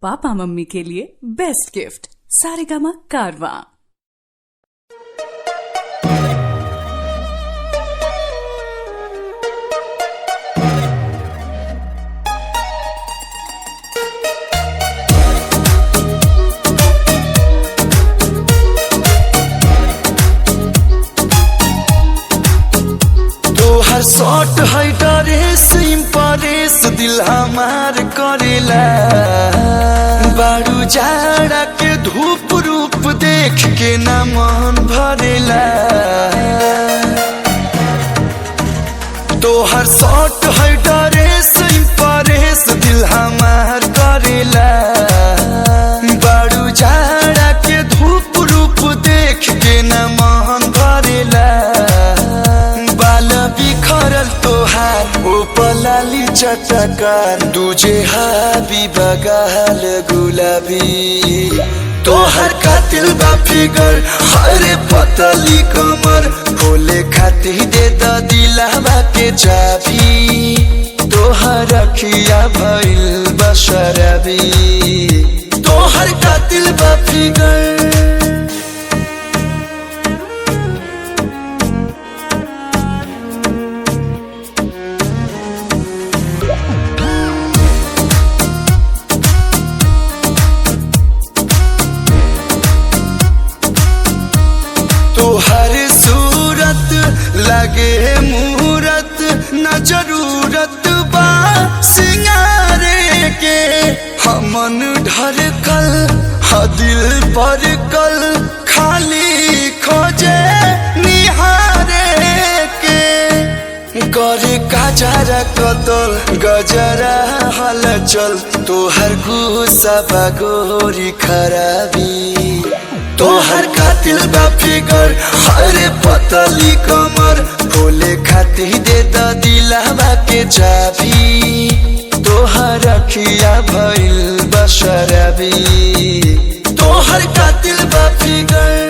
Papa mummy के लिए best gift Saregama कारवां। हर shot है ड्रेस इम्प्रेस दिल हमार करेला बारू जाड़ा के धूप रूप देख के न मन भरेला। तो हर शॉट है ड्रेस इम्प्रेस दिल हमार करेला बारू जाड़ा के धूप रूप देख के न मन भरेला। बिखरल तोहार उपलाली चटकार दूजे हाबी बगाल गुलाबी तोहर कातिल बा फिगर हरे पतली कमर खोले खातिर दे द दिलवा के चाबी तोहर अखिया भइल बशरबी तोहर कातिल बा फिगर। तोहर सूरत लगे मूरत न जरूरत बा सिंगारे के हमन ढरकल ह दिल पर कल खाली खोजे निहारे के करे गजरा कतल गजरा हलचल तोहर गुस्सा बगोरी खराबी तोहर कातिल बा फिगर हरे पतली कमर खोले खातिर दे द दिलवा के चाबी तोहर अखिया भइल बशरबी तोहर कातिल बा फिगर।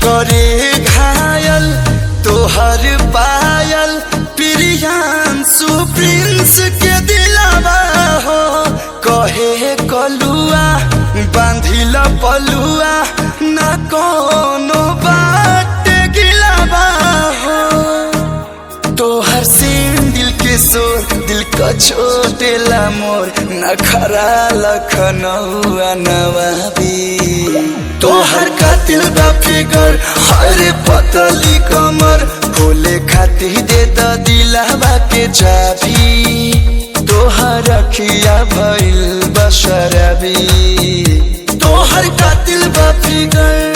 करे घायल तोहर पायल प्रियांशु प्रिंस के दिलवा हो कहे कलुआ बांधिल पलुआ न कोनो बात गिलवा हो तोहर सीन दिल के सोर दिल का छोटेला मोर नखरा लखनऊआ नवाबी तोहर कातिल बा फिगर हरे पतली कमर खोले खातिर दे द दिलवा के चाबी तोहर अखिया भइल बशरबी तोहर कातिल बा फिगर।